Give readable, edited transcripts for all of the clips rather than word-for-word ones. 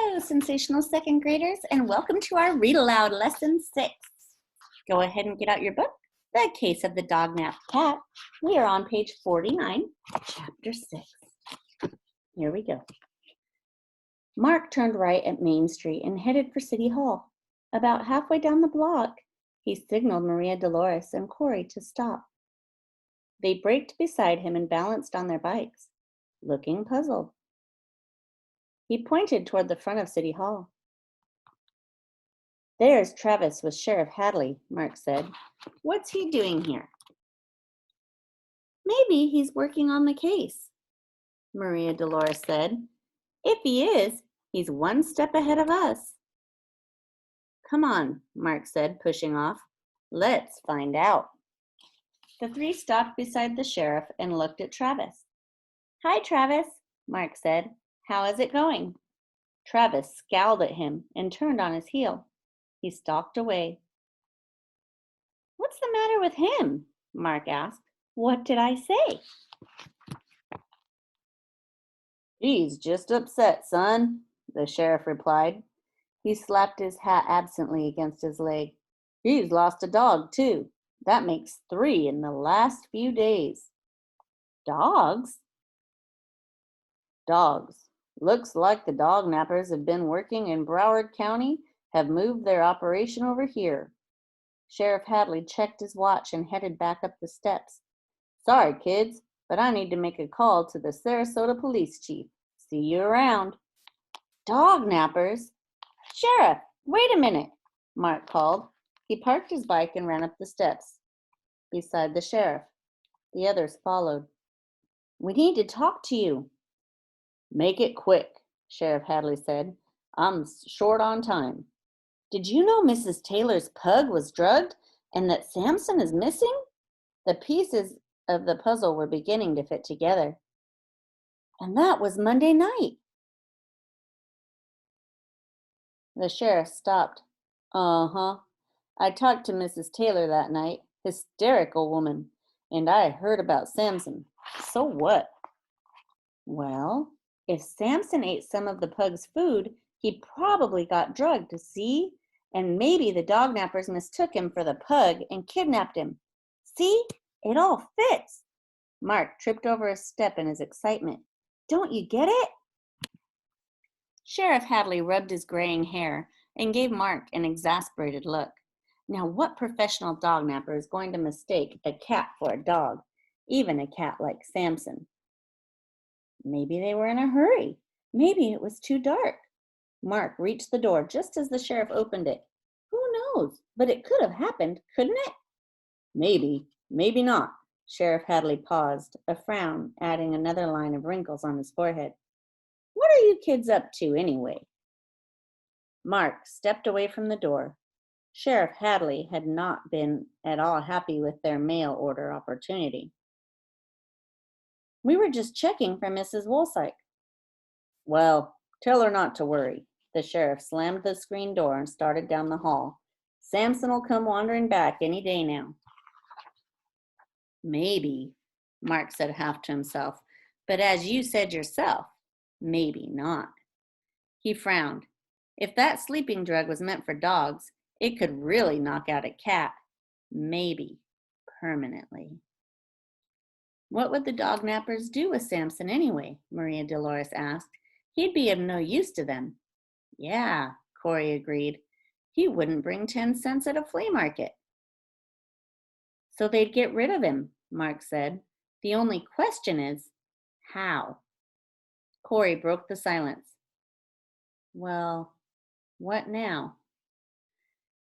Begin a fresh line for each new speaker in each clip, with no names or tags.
Hello, sensational second graders, and welcome to our Read Aloud Lesson 6. Go ahead and get out your book, The Case of the Dognapped Cat. We are on page 49, chapter 6. Here we go. Mark turned right at Main Street and headed for City Hall. About halfway down the block, he signaled Maria Dolores and Corey to stop. They braked beside him and balanced on their bikes, looking puzzled. He pointed toward the front of City Hall. There's Travis with Sheriff Hadley, Mark said. What's he doing here? Maybe he's working on the case, Maria Dolores said. If he is, he's one step ahead of us. Come on, Mark said, pushing off. Let's find out. The three stopped beside the sheriff and looked at Travis. Hi, Travis, Mark said. How is it going? Travis scowled at him and turned on his heel. He stalked away. What's the matter with him? Mark asked. What did I say? He's just upset, son, the sheriff replied. He slapped his hat absently against his leg. He's lost a dog, too. That makes 3 in the last few days. Dogs? Dogs. Looks like the dog nappers have been working in Broward County, have moved their operation over here. Sheriff Hadley checked his watch and headed back up the steps. Sorry, kids, but I need to make a call to the Sarasota police chief. See you around. Dog nappers? Sheriff, wait a minute, Mark called. He parked his bike and ran up the steps beside the sheriff. The others followed. We need to talk to you. Make it quick, Sheriff Hadley said. I'm short on time. Did you know Mrs. Taylor's pug was drugged and that Samson is missing? The pieces of the puzzle were beginning to fit together. And that was Monday night. The sheriff stopped. Uh-huh. I talked to Mrs. Taylor that night. Hysterical woman. And I heard about Samson. So what? Well, if Samson ate some of the pug's food, he probably got drugged, see? And maybe the dog nappers mistook him for the pug and kidnapped him. See? It all fits. Mark tripped over a step in his excitement. Don't you get it? Sheriff Hadley rubbed his graying hair and gave Mark an exasperated look. Now, what professional dog napper is going to mistake a cat for a dog, even a cat like Samson? Maybe they were in a hurry. Maybe it was too dark. Mark reached the door just as the sheriff opened it. Who knows? But it could have happened, couldn't it? Maybe, maybe not. Sheriff Hadley paused, a frown adding another line of wrinkles on his forehead. What are you kids up to anyway? Mark stepped away from the door. Sheriff Hadley had not been at all happy with their mail order opportunity. We were just checking for Mrs. Woolsike. Well, tell her not to worry. The sheriff slammed the screen door and started down the hall. Samson will come wandering back any day now. Maybe, Mark said half to himself, but as you said yourself, maybe not. He frowned. If that sleeping drug was meant for dogs, it could really knock out a cat, maybe permanently. What would the dog nappers do with Samson anyway? Maria Dolores asked. He'd be of no use to them. Yeah, Corey agreed. He wouldn't bring 10 cents at a flea market. So they'd get rid of him, Mark said. The only question is, how? Corey broke the silence. Well, what now?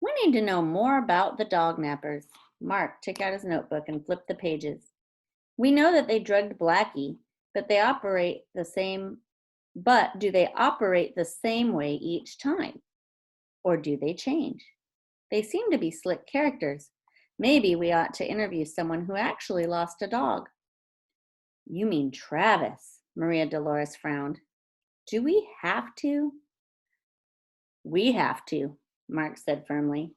We need to know more about the dog nappers. Mark took out his notebook and flipped the pages. We know that they drugged Blackie, but do they operate the same way each time? Or do they change? They seem to be slick characters. Maybe we ought to interview someone who actually lost a dog. You mean Travis, Maria Dolores frowned. Do we have to? We have to, Mark said firmly.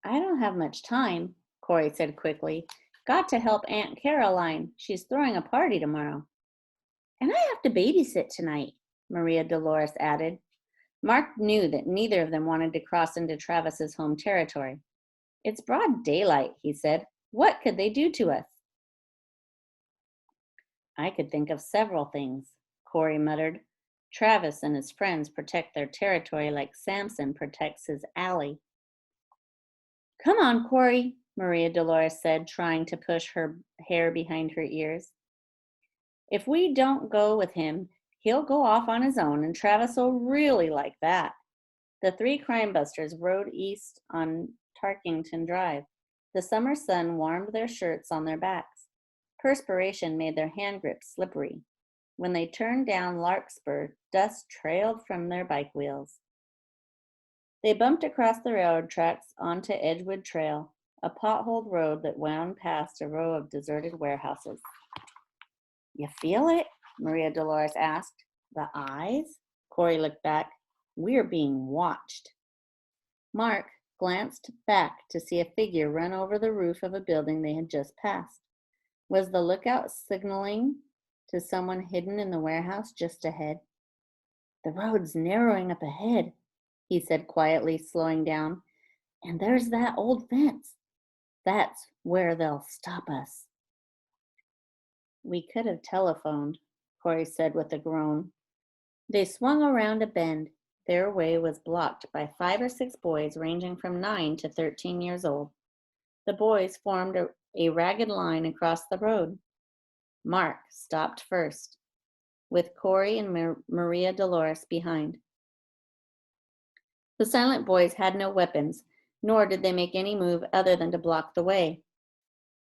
I don't have much time, Corey said quickly. Got to help Aunt Caroline. She's throwing a party tomorrow. And I have to babysit tonight, Maria Dolores added. Mark knew that neither of them wanted to cross into Travis's home territory. It's broad daylight, he said. What could they do to us? I could think of several things, Corey muttered. Travis and his friends protect their territory like Samson protects his alley. Come on, Corey, Maria Dolores said, trying to push her hair behind her ears. If we don't go with him, he'll go off on his own, and Travis will really like that. The three crime busters rode east on Tarkington Drive. The summer sun warmed their shirts on their backs. Perspiration made their hand grips slippery. When they turned down Larkspur, dust trailed from their bike wheels. They bumped across the railroad tracks onto Edgewood Trail, a potholed road that wound past a row of deserted warehouses. You feel it? Maria Dolores asked. The eyes? Corey looked back. We're being watched. Mark glanced back to see a figure run over the roof of a building they had just passed. Was the lookout signaling to someone hidden in the warehouse just ahead? The road's narrowing up ahead, he said quietly, slowing down. And there's that old fence. That's where they'll stop us. We could have telephoned, Corey said with a groan. They swung around a bend. Their way was blocked by 5 or 6 boys ranging from 9 to 13 years old. The boys formed a ragged line across the road. Mark stopped first, with Corey and Maria Dolores behind. The silent boys had no weapons, nor did they make any move other than to block the way.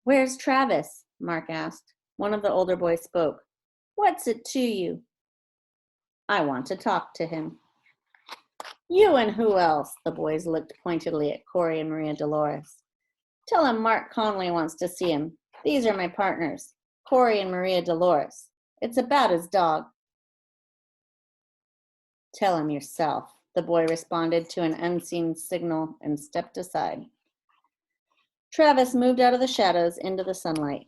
Where's Travis? Mark asked. One of the older boys spoke. What's it to you? I want to talk to him. You and who else? The boys looked pointedly at Corey and Maria Dolores. Tell him Mark Conley wants to see him. These are my partners, Corey and Maria Dolores. It's about his dog. Tell him yourself, the boy responded to an unseen signal and stepped aside. Travis moved out of the shadows into the sunlight.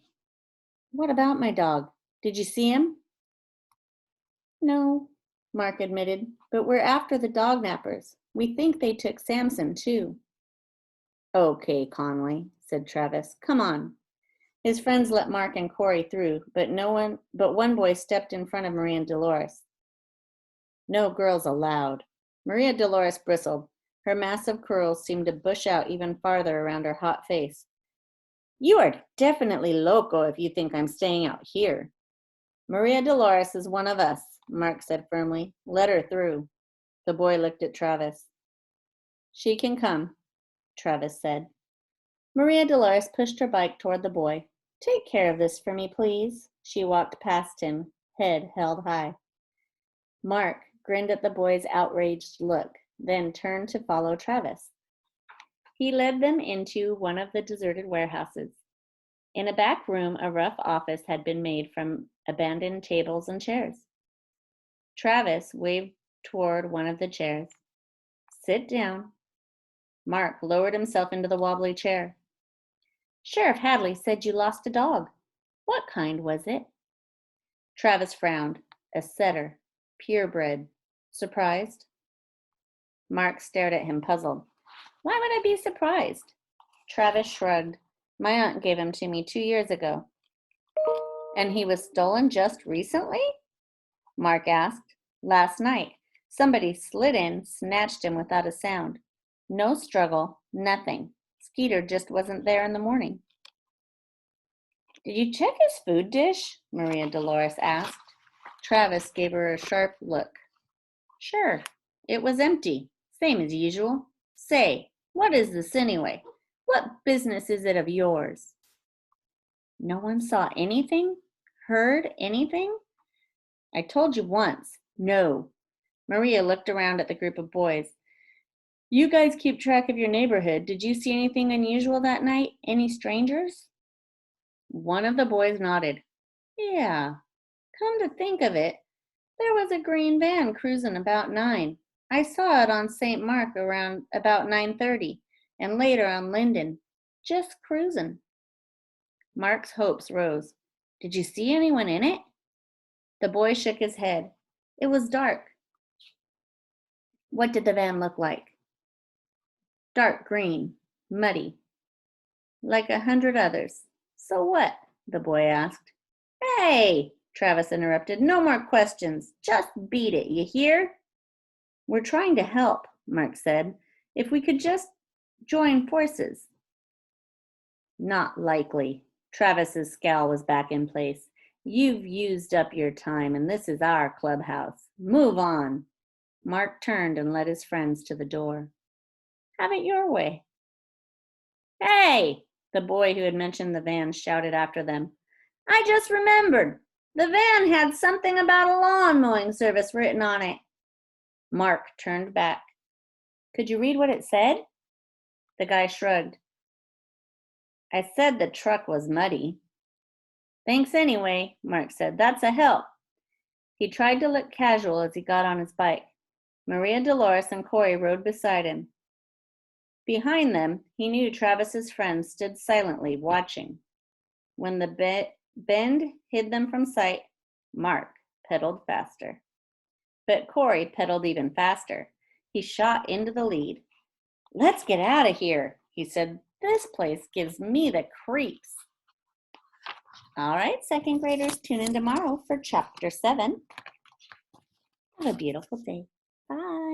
What about my dog? Did you see him? No, Mark admitted, but we're after the Dognappers. We think they took Samson, too. Okay, Conley, said Travis. Come on. His friends let Mark and Corey through, but one boy stepped in front of Maria Dolores. No girls allowed. Maria Dolores bristled. Her massive curls seemed to bush out even farther around her hot face. You are definitely loco if you think I'm staying out here. Maria Dolores is one of us, Mark said firmly. Let her through. The boy looked at Travis. She can come, Travis said. Maria Dolores pushed her bike toward the boy. Take care of this for me, please. She walked past him, head held high. Mark grinned at the boy's outraged look, then turned to follow Travis. He led them into one of the deserted warehouses. In a back room, a rough office had been made from abandoned tables and chairs. Travis waved toward one of the chairs. Sit down. Mark lowered himself into the wobbly chair. Sheriff Hadley said you lost a dog. What kind was it? Travis frowned. A setter, purebred. Surprised? Mark stared at him, puzzled. Why would I be surprised? Travis shrugged. My aunt gave him to me 2 years ago. And he was stolen just recently? Mark asked. Last night. Somebody slid in, snatched him without a sound. No struggle, nothing. Skeeter just wasn't there in the morning. Did you check his food dish? Maria Dolores asked. Travis gave her a sharp look. Sure, it was empty, same as usual. Say, what is this anyway? What business is it of yours? No one saw anything? Heard anything? I told you once, no. Maria looked around at the group of boys. You guys keep track of your neighborhood. Did you see anything unusual that night? Any strangers? One of the boys nodded. Yeah, come to think of it, there was a green van cruising about 9. I saw it on St. Mark around about 9:30, and later on Linden, just cruising. Mark's hopes rose. Did you see anyone in it? The boy shook his head. It was dark. What did the van look like? Dark green, muddy, like 100 others. So what? The boy asked. Hey, Travis interrupted. No more questions. Just beat it, you hear? We're trying to help, Mark said. If we could just join forces. Not likely. Travis's scowl was back in place. You've used up your time, and this is our clubhouse. Move on. Mark turned and led his friends to the door. Have it your way. Hey, the boy who had mentioned the van shouted after them. I just remembered. The van had something about a lawn mowing service written on it. Mark turned back. Could you read what it said? The guy shrugged. I said the truck was muddy. Thanks anyway, Mark said. That's a help. He tried to look casual as he got on his bike. Maria Dolores and Corey rode beside him. Behind them, he knew Travis's friends stood silently, watching. When the bend hid them from sight, Mark pedaled faster. But Corey pedaled even faster. He shot into the lead. Let's get out of here, he said. This place gives me the creeps. All right, second graders, tune in tomorrow for chapter 7. Have a beautiful day. Bye.